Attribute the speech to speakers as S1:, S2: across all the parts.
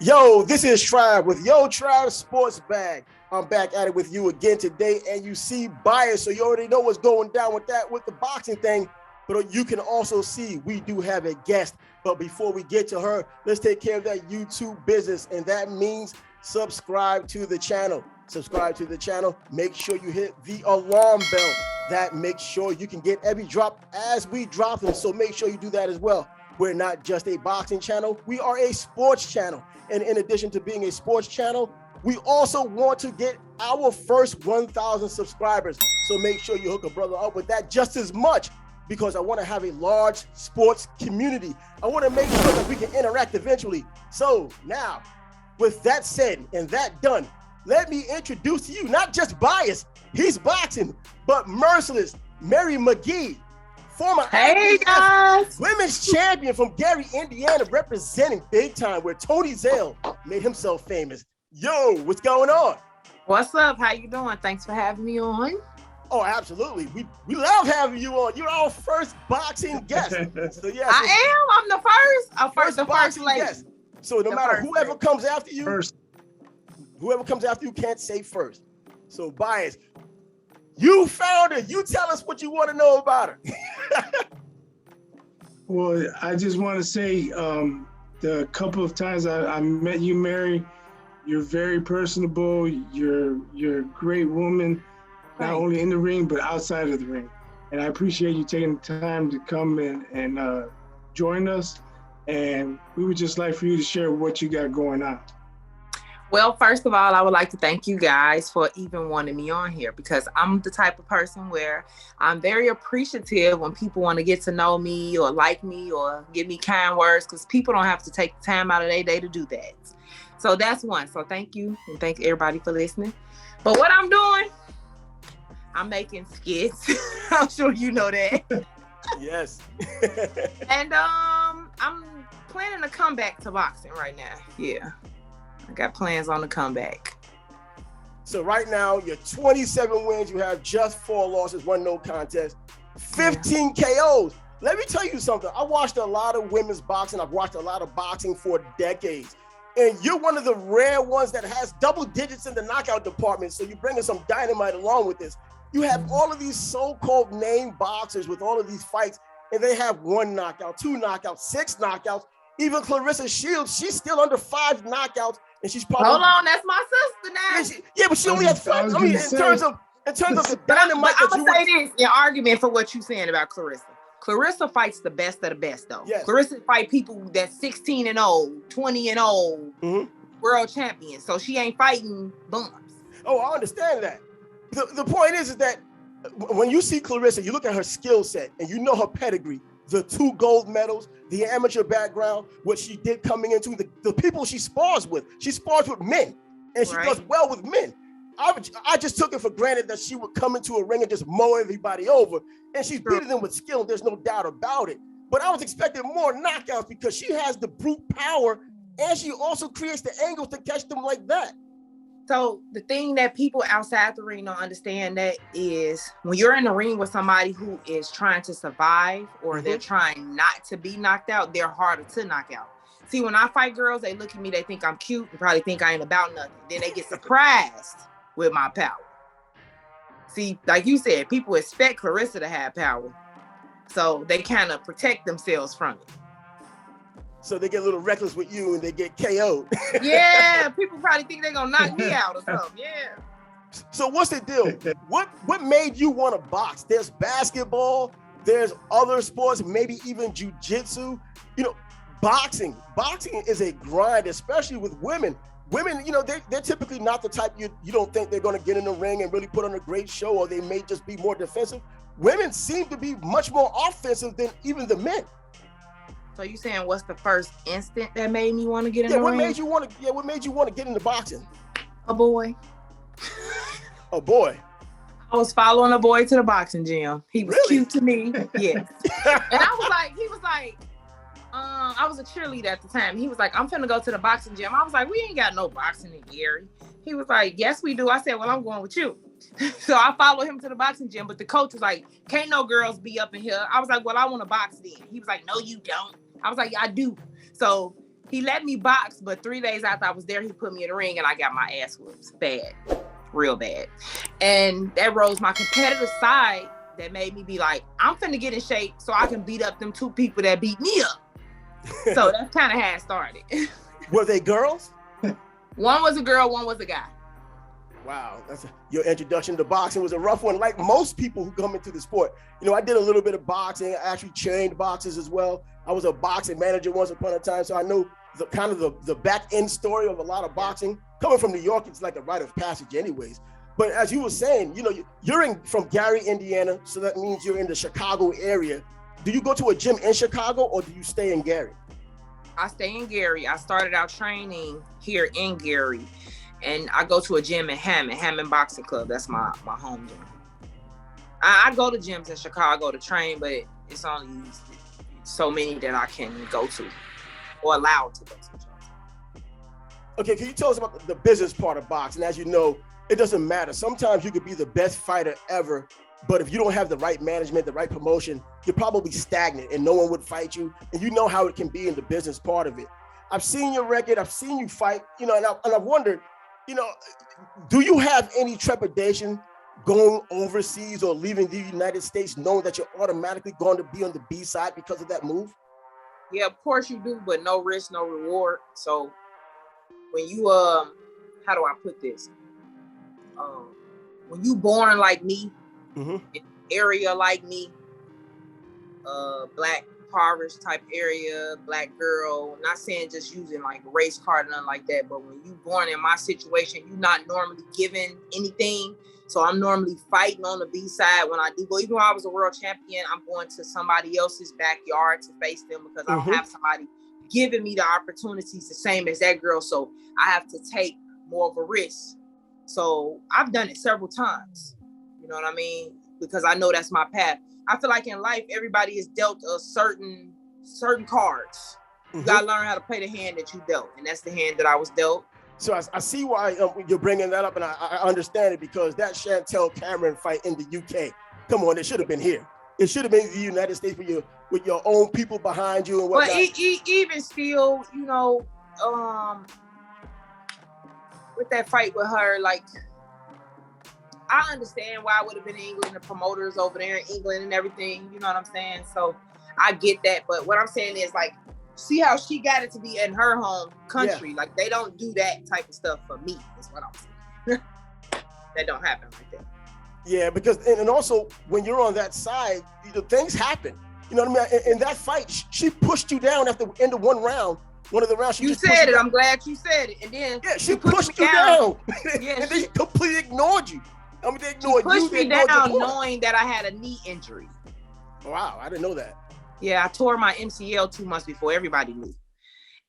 S1: Yo, this is Trav with Trav Sports Bag. I'm back at it with you again today, and you see Bias, so you already know what's going down with the boxing thing. But you can also see we do have a guest. But before we get to her, let's take care of that YouTube business, and that means subscribe to the channel. Subscribe to the channel. Make sure you hit the alarm bell. That makes sure you can get every drop as we drop them. So make sure you do that as well. We're not just a boxing channel. We are a sports channel. And in addition to being a sports channel, we also want to get our first 1,000 subscribers. So make sure you hook a brother up with that just as much, because I want to have a large sports community. I want to make sure that we can interact eventually. So now, with that said and that done, let me introduce to you not just Bias, he's boxing, but Merciless Mary McGee, former women's champion from Gary, Indiana, representing big time where Tony Zale made himself famous. Yo, what's going on?
S2: What's up? How you doing? Thanks for having me on.
S1: Oh, absolutely. We love having you on. You're our first boxing guest. So yeah,
S2: I'm the first. The first lady.
S1: Guest. So no matter whoever comes after you, whoever comes after you can't say first. So Bias, you found her. You tell us what you want to know about her.
S3: Well, I just want to say the couple of times I met you, Mary, you're very personable. You're a great woman, not only in the ring, but outside of the ring. And I appreciate you taking the time to come and join us. And we would just like for you to share what you got going on.
S2: Well, first of all, I would like to thank you guys for even wanting me on here, because I'm the type of person where I'm very appreciative when people want to get to know me or like me or give me kind words, because people don't have to take the time out of their day to do that. So that's one. So thank you, and thank everybody for listening. But what I'm doing, I'm making skits. I'm sure you know that.
S1: Yes.
S2: And I'm planning to come back to boxing right now. Yeah. I got plans on the comeback.
S1: So right now, you're 27 wins. You have just 4 losses, 1 no contest, 15 KOs. Let me tell you something. I watched a lot of women's boxing. I've watched a lot of boxing for decades. And you're one of the rare ones that has double digits in the knockout department. So you're bringing some dynamite along with this. You have all of these so-called named boxers with all of these fights, and they have 1 knockout, 2 knockouts, 6 knockouts. Even Clarissa Shields, she's still under 5 knockouts. And she's probably
S2: hold on, that's my sister now.
S1: Yeah, but she only has 5. I mean, in terms of the dynamite.
S2: I'm gonna say this in argument for what you're saying about Clarissa. Clarissa fights the best of the best, though.
S1: Yes.
S2: Clarissa fight people that's 16-0, 20-0, world champions. So she ain't fighting bums.
S1: Oh, I understand that. The point is that when you see Clarissa, you look at her skill set and you know her pedigree. The 2 gold medals, the amateur background, what she did coming into, the people she spars with. She spars with men, and she does well with men. I just took it for granted that she would come into a ring and just mow everybody over, and she's beating them with skill. There's no doubt about it. But I was expecting more knockouts because she has the brute power, and she also creates the angles to catch them like that.
S2: So the thing that people outside the ring don't understand that is when you're in the ring with somebody who is trying to survive or they're trying not to be knocked out, they're harder to knock out. See, when I fight girls, they look at me, they think I'm cute and probably think I ain't about nothing. Then they get surprised with my power. See, like you said, people expect Clarissa to have power. So they kind of protect themselves from it.
S1: So they get a little reckless with you and they get KO'd.
S2: Yeah, people probably think they're gonna knock me out or something. Yeah.
S1: So what's the deal? What made you want to box? There's basketball, there's other sports, maybe even jiu-jitsu. You know, boxing is a grind, especially with women. Women, you know, they're typically not the type you don't think they're gonna get in the ring and really put on a great show, or they may just be more defensive. Women seem to be much more offensive than even the men.
S2: So you saying what's the first instant that made me want to get in the ring?
S1: What made you want to get into boxing?
S2: A boy.
S1: A boy.
S2: I was following a boy to the boxing gym. He was cute to me. Yes. And I was a cheerleader at the time. He was like, I'm finna go to the boxing gym. I was like, we ain't got no boxing in Gary. He was like, yes, we do. I said, well, I'm going with you. So I followed him to the boxing gym, but the coach was like, can't no girls be up in here. I was like, well, I want to box then. He was like, no, you don't. I was like, yeah, I do. So He let me box, but 3 days after I was there, he put me in the ring and I got my ass whooped. Bad. Real bad. And that rose my competitive side that made me be like, I'm finna get in shape so I can beat up them 2 people that beat me up. So that's kind of how it started.
S1: Were they girls?
S2: One was a girl, one was a guy.
S1: Wow, your introduction to boxing was a rough one. Like most people who come into the sport, you know, I did a little bit of boxing. I actually trained boxers as well. I was a boxing manager once upon a time, so I know the back end story of a lot of boxing. Coming from New York, it's like a rite of passage, anyways. But as you were saying, you know, you're from Gary, Indiana, so that means you're in the Chicago area. Do you go to a gym in Chicago or do you stay in Gary?
S2: I stay in Gary. I started out training here in Gary, and I go to a gym in Hammond Boxing Club. That's my home gym. I go to gyms in Chicago to train, but it's only so many that I can go to or allowed to go to.
S1: Okay, can you tell us about the business part of boxing? As you know, it doesn't matter. Sometimes you could be the best fighter ever, but if you don't have the right management, the right promotion, you're probably stagnant and no one would fight you. And you know how it can be in the business part of it. I've seen your record. I've seen you fight, you know, and I've wondered, you know, do you have any trepidation going overseas or leaving the United States knowing that you're automatically going to be on the B side because of that move?
S2: Yeah, of course you do, but no risk, no reward. So when you, how do I put this? When you born like me, in an area like me, black impoverished type area, black girl, not saying just using like race card or nothing like that, but when you born in my situation, you're not normally given anything. So I'm normally fighting on the B side when I do go. Even when I was a world champion, I'm going to somebody else's backyard to face them because I don't have somebody giving me the opportunities the same as that girl. So I have to take more of a risk. So I've done it several times. You know what I mean? Because I know that's my path. I feel like in life, everybody is dealt a certain cards. You gotta learn how to play the hand that you dealt, and that's the hand that I was dealt.
S1: So I see why you're bringing that up, and I understand it, because that Chantel Cameron fight in the UK, come on, it should have been here. It should have been the United States with your own people behind you and whatnot.
S2: But even still, you know, with that fight with her, like, I understand why I would have been in England, the promoters over there in England and everything, you know what I'm saying? So I get that, but what I'm saying is, like, see how she got it to be in her home country. Yeah. Like, they don't do that type of stuff for me, is what I'm saying. That don't happen like that.
S1: Yeah, because, and also, when you're on that side, things happen. You know what I mean? In that fight, she pushed you down at the end of one round. One of the rounds,
S2: you said it. I'm glad you said it. And then
S1: she pushed you down. Yeah, and they completely ignored you. I mean, they ignored you.
S2: Pushed me down knowing that I had a knee injury.
S1: Wow, I didn't know that.
S2: Yeah, I tore my MCL 2 months before everybody knew.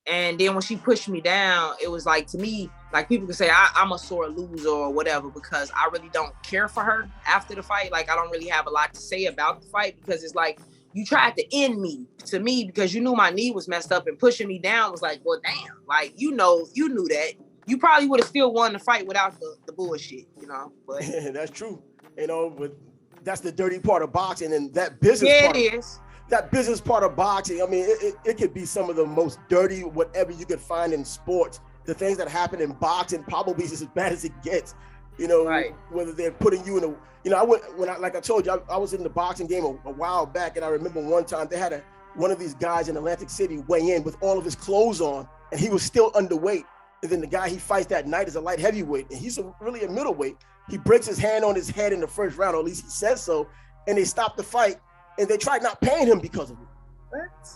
S2: And then when she pushed me down, it was like, to me, like, people could say I'm a sore loser or whatever, because I really don't care for her after the fight. Like, I don't really have a lot to say about the fight, because it's like, you tried to end me, to me, because you knew my knee was messed up, and pushing me down was like, well, damn, like, you knew that. You probably would have still won the fight without the bullshit, you know? But
S1: yeah, that's true. You know, but that's the dirty part of boxing, and that business part.
S2: Yeah, it is.
S1: That business part of boxing, I mean, it could be some of the most dirty, whatever you could find in sports. The things that happen in boxing probably is as bad as it gets. You know, right. Whether they're putting you in a, you know, like I told you, I was in the boxing game a while back, and I remember one time they had one of these guys in Atlantic City weigh in with all of his clothes on, and he was still underweight. And then the guy he fights that night is a light heavyweight, and he's really a middleweight. He breaks his hand on his head in the first round, or at least he says so, and they stopped the fight. And they tried not paying him because of it.
S2: What?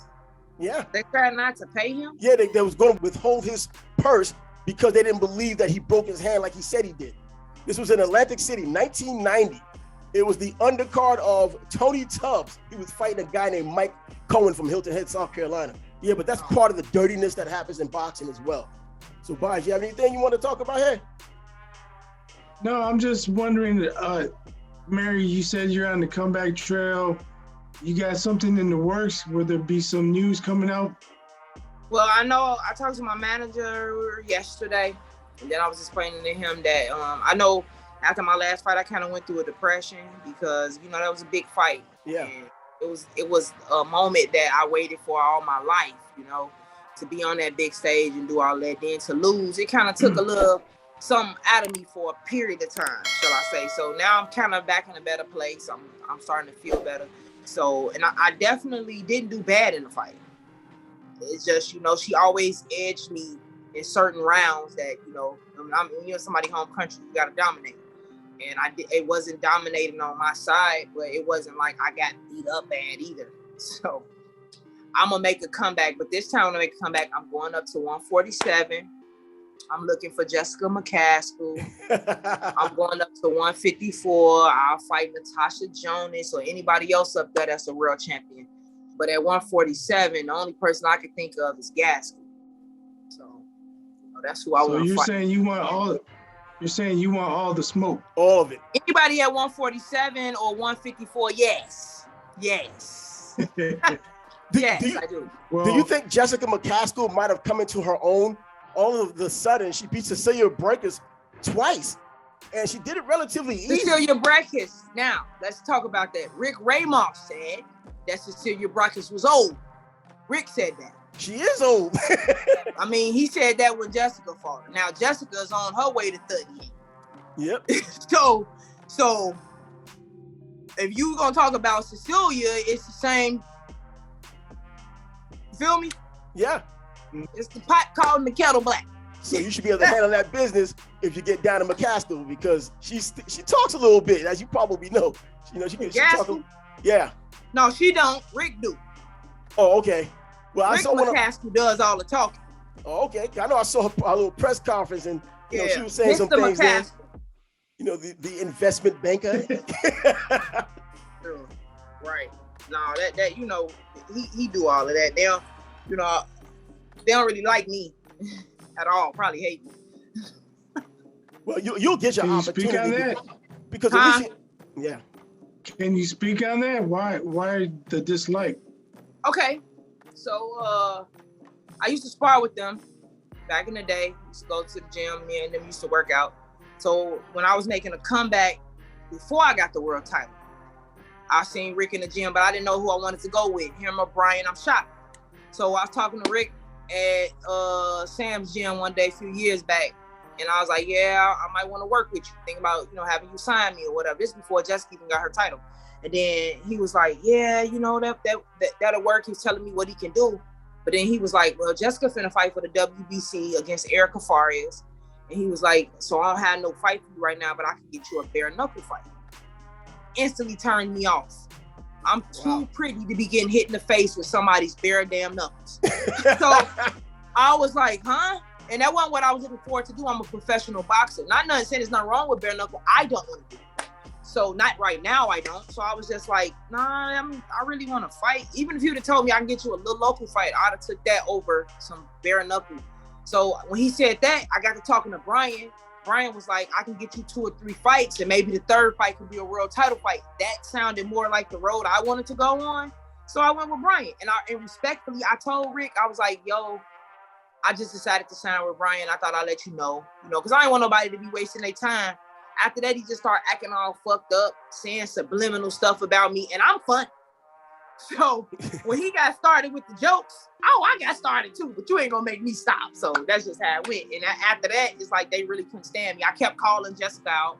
S1: Yeah.
S2: They tried not to pay him?
S1: Yeah, they was going to withhold his purse because they didn't believe that he broke his hand like he said he did. This was in Atlantic City, 1990. It was the undercard of Tony Tubbs. He was fighting a guy named Mike Cohen from Hilton Head, South Carolina. Yeah, but that's part of the dirtiness that happens in boxing as well. So, Bias, you have anything you want to talk about here?
S3: No, I'm just wondering, Mary, you said you're on the comeback trail. You got something in the works? Will there be some news coming out?
S2: Well, I know I talked to my manager yesterday, and then I was explaining to him that I know after my last fight, I kind of went through a depression because, you know, that was a big fight.
S1: Yeah.
S2: And it was a moment that I waited for all my life, you know, to be on that big stage and do all that. Then to lose, it kind of took a little something out of me for a period of time, shall I say. So now I'm kind of back in a better place. I'm starting to feel better. So, and I definitely didn't do bad in the fight. It's just, you know, she always edged me in certain rounds that, you know, when you're somebody home country, you got to dominate. And it wasn't dominating on my side, but it wasn't like I got beat up bad either. So I'm going to make a comeback. But this time when I make a comeback, I'm going up to 147. I'm looking for Jessica McCaskill. I'm going up to 154. I'll fight Natasha Jonas or anybody else up there that's a real champion. But at 147, the only person I can think of is Gaskell. So, you know, that's who I want to fight. So
S3: you're saying you want all the smoke?
S1: All of it.
S2: Anybody at 147 or 154, yes. Yes. Yes, I do.
S1: Well, do you think Jessica McCaskill might have come into her own? All of the sudden, she beat Cecilia Brækhus twice, and she did it relatively easy.
S2: Cecilia Brækhus. Now, let's talk about that. Rick Ramoff said that Cecilia Brækhus was old. Rick said that.
S1: She is old.
S2: I mean, he said that when Jessica fought her. Now, Jessica's on her way to 38.
S1: Yep.
S2: So if you gonna talk about Cecilia, it's the same. You feel me?
S1: Yeah.
S2: It's the pot calling the kettle black.
S1: So you should be able to handle that business if you get down to McCaskill, because she talks a little bit, as you probably know. You know, she talk. Yeah.
S2: No, she don't. Rick do.
S1: Oh, okay. Well,
S2: Rick McCaskill does all the talking.
S1: Oh, okay. I know I saw a little press conference, and you know, she was saying some
S2: Mr.
S1: things there. You know, the investment banker.
S2: Right. No, that you know, he do all of that. They don't, you know, they don't really like me at all. Probably hate me.
S1: Well, you'll get your opportunity.
S3: Speak on that?
S1: Because at least yeah.
S3: Can you speak on that? Why the dislike?
S2: Okay. So I used to spar with them back in the day. Used to go to the gym, me and them used to work out. So when I was making a comeback before I got the world title, I seen Rick in the gym, but I didn't know who I wanted to go with. Him or Brian, I'm shocked. So I was talking to Rick at Sam's gym one day a few years back. And I was like, yeah, I might want to work with you. Think about, you know, having you sign me or whatever. This is before Jessica even got her title. And then he was like, yeah, you know, that'll work. He was telling me what he can do. But then he was like, well, Jessica finna fight for the WBC against Erica Farias. And he was like, so I don't have no fight for you right now, but I can get you a bare knuckle fight. Instantly turned me off. I'm too pretty to be getting hit in the face with somebody's bare damn knuckles. So I was like, huh? And that wasn't what I was looking forward to do. I'm a professional boxer. Not nothing saying there's nothing wrong with bare knuckle. I don't want to do it. So not right now, I don't. So I was just like, nah, I really want to fight. Even if you'd have told me I can get you a little local fight, I'd have took that over some bare knuckle. So when he said that, I got to talking to Brian. Brian was like, I can get you 2 or 3 fights, and maybe the third fight could be a world title fight. That sounded more like the road I wanted to go on. So I went with Brian. And respectfully, I told Rick, I was like, yo, I just decided to sign with Brian. I thought I'd let you know, because I didn't want nobody to be wasting their time. After that, he just started acting all fucked up, saying subliminal stuff about me, and I'm fun. So when he got started with the jokes, I got started too, but you ain't gonna make me stop. So that's just how it went. And after that, it's like they really couldn't stand me. I kept calling Jessica out.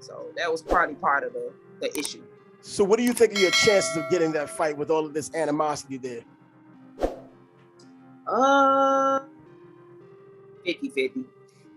S2: So that was probably part of the issue.
S1: So what do you think of your chances of getting that fight with all of this animosity there?
S2: 50-50.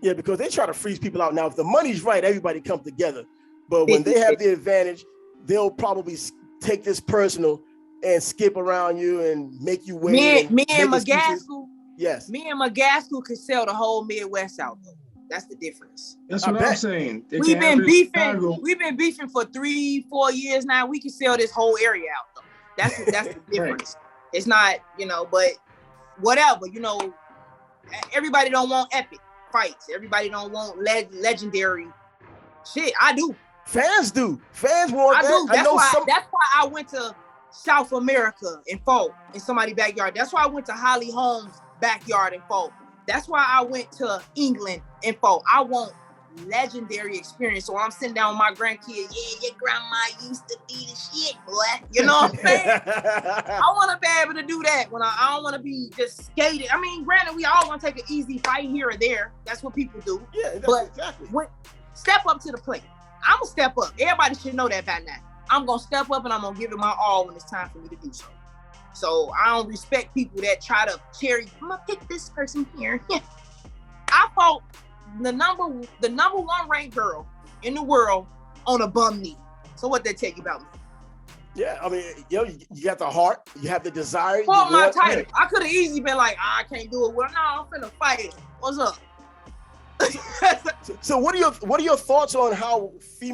S1: Yeah, because they try to freeze people out. Now, if the money's right, everybody comes together. But when they have the advantage, they'll probably take this personal and skip around you and make you wait.
S2: Me and McGaskill.
S1: Yes.
S2: Me and McGaskill could sell the whole Midwest out though. That's the difference.
S3: That's what I'm saying.
S2: We've been beefing. We've been beefing for 3-4 years now. We can sell this whole area out though. That's the difference. Right. It's not, but whatever, everybody don't want epic fights. Everybody don't want legendary shit. I do.
S1: Fans do. Fans want that.
S2: I do. That's why I went to South America and fought in somebody's backyard. That's why I went to Holly Holmes' backyard and fought. That's why I went to England and fought. I want legendary experience. So I'm sitting down with my grandkids. Yeah, your grandma used to be the shit, boy. You know what I'm saying? I want to be able able to do that when I don't want to be just skated. I mean, granted, we all want to take an easy fight here or there. That's what people do.
S1: Yeah,
S2: but
S1: exactly.
S2: Step up to the plate. I'm going to step up. Everybody should know that by now. I'm going to step up and I'm going to give it my all when it's time for me to do so. So I don't respect people that try to I'm going to pick this person here. I fought the number one ranked girl in the world on a bum knee. So what that tell you about me?
S1: Yeah, I mean, you got the heart, you have the desire.
S2: For my title, I could have easily been like, I can't do it. Well, no, I'm finna fight it. What's up?
S1: So what are your thoughts on how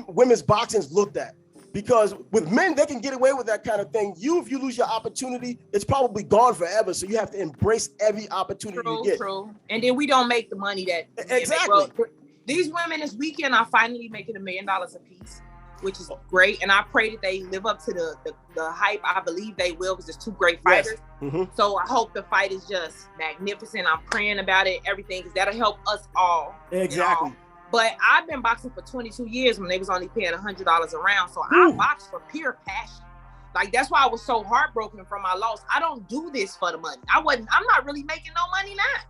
S1: women's boxing's looked at? Because with men, they can get away with that kind of thing. If you lose your opportunity, it's probably gone forever. So you have to embrace every opportunity you get. True.
S2: And then we don't make the money that
S1: exactly.
S2: These women this weekend are finally making $1 million a piece, which is great. And I pray that they live up to the hype. I believe they will, because there's two great fighters.
S1: Yes. Mm-hmm.
S2: So I hope the fight is just magnificent. I'm praying about it, everything, because that'll help us all.
S1: Exactly.
S2: You know? But I've been boxing for 22 years when they was only paying $100 a round. So I boxed for pure passion. Like, that's why I was so heartbroken from my loss. I don't do this for the money. I'm not really making no money now.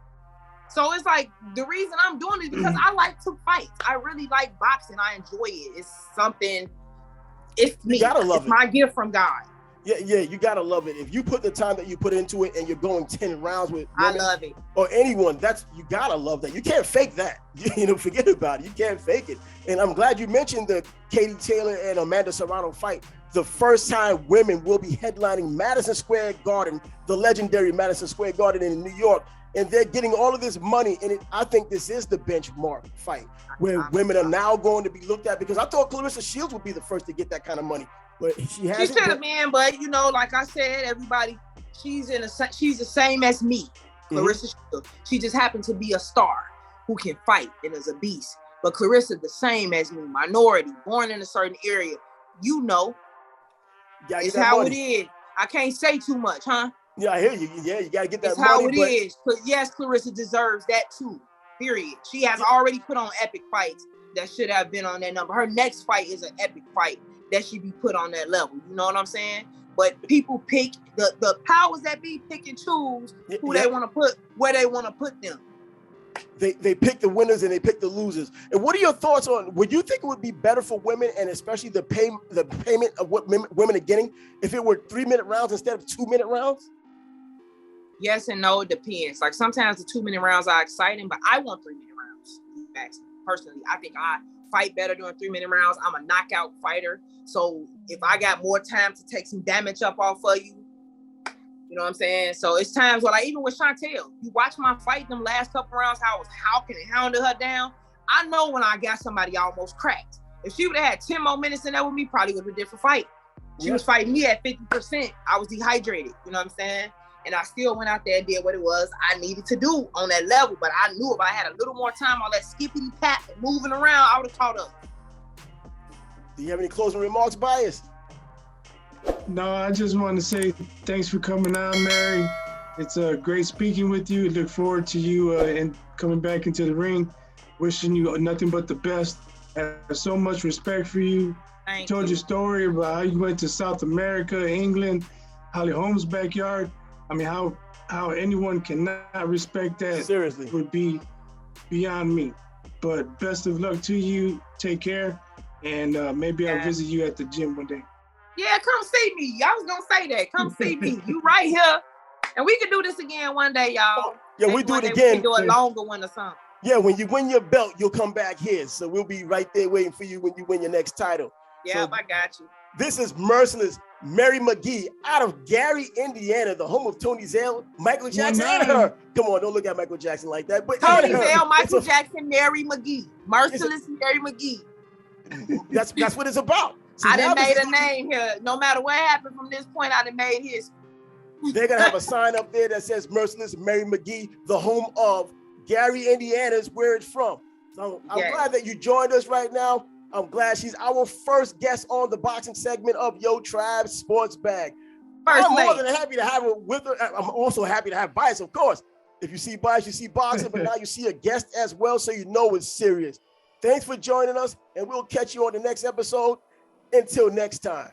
S2: So it's like, the reason I'm doing it is because I like to fight. I really like boxing. I enjoy it. It's something, it's me.
S1: You gotta love
S2: it's my gift from God.
S1: Yeah, you gotta love it. If you put the time that you put into it and you're going 10 rounds with women,
S2: I love it.
S1: Or anyone, you gotta love that. You can't fake that. Forget about it. You can't fake it. And I'm glad you mentioned the Katie Taylor and Amanda Serrano fight. The first time women will be headlining Madison Square Garden, the legendary Madison Square Garden in New York. And they're getting all of this money in it. I think this is the benchmark fight where women are now going to be looked at, because I thought Clarissa Shields would be the first to get that kind of money. But she hasn't.
S2: She should have been, but like I said, everybody, she's the same as me, Clarissa Shields. She just happened to be a star who can fight and is a beast. But Clarissa's the same as me, minority, born in a certain area. It's how it is. I can't say too much, huh?
S1: Yeah, I hear you. Yeah, you got to get that
S2: it's
S1: money.
S2: How it is. But yes, Clarissa deserves that too, period. She has already put on epic fights that should have been on that number. Her next fight is an epic fight that should be put on that level. You know what I'm saying? But people pick, the powers that be pick and choose who they want to put, where they want to put them.
S1: They pick the winners and they pick the losers. And what are your thoughts on, would you think it would be better for women, and especially the payment of what women are getting, if it were 3-minute rounds instead of 2-minute rounds?
S2: Yes and no, it depends. Like, sometimes the 2-minute rounds are exciting, but I want 3-minute rounds. Personally, I think I fight better during 3-minute rounds. I'm a knockout fighter. So if I got more time to take some damage up off of you, you know what I'm saying? So it's times where, like, even with Chantel, you watch my fight, them last couple rounds, how I was hawking and hounding her down. I know when I got somebody almost cracked. If she would have had 10 more minutes in there with me, probably would have been a different fight. She was fighting me at 50%. I was dehydrated, you know what I'm saying? And I still went out there and did what it was I needed to do on that level. But I knew if I had a little more time, all that skippity pat moving around, I would have caught up.
S1: Do you have any closing remarks, Bias?
S3: No, I just want to say thanks for coming on, Mary. It's great speaking with you. Look forward to you and coming back into the ring. Wishing you nothing but the best. I have so much respect for you.
S2: Thank
S3: you told your story about how you went to South America, England, Holly Holmes' backyard. I mean, how anyone cannot respect that
S1: seriously
S3: would be beyond me. But best of luck to you. Take care. And maybe I'll visit you at the gym one day.
S2: Yeah, come see me. I was going to say that. Come see me. You right here. And we can do this again one day, y'all.
S1: Yeah, we do it again.
S2: We can do a longer one or something.
S1: Yeah, when you win your belt, you'll come back here. So we'll be right there waiting for you when you win your next title.
S2: Yeah, I got you.
S1: This is Merciless Mary McGee out of Gary, Indiana, the home of Tony Zale, Michael Jackson, and her. Come on, don't look at Michael Jackson like that. But
S2: Tony Zale, Michael Jackson, Mary McGee. Merciless Mary McGee.
S1: That's what it's about.
S2: So I done made a name here. No matter what happened from this point, I done made his.
S1: They're going to have a sign up there that says Merciless Mary McGee, the home of Gary, Indiana is where it's from. So I'm glad that you joined us right now. I'm glad she's our first guest on the boxing segment of Yo Trav Sports Bag. I'm more than happy to have her with her. I'm also happy to have Bias, of course. If you see Bias, you see boxing, but now you see a guest as well, so you know it's serious. Thanks for joining us, and we'll catch you on the next episode. Until next time.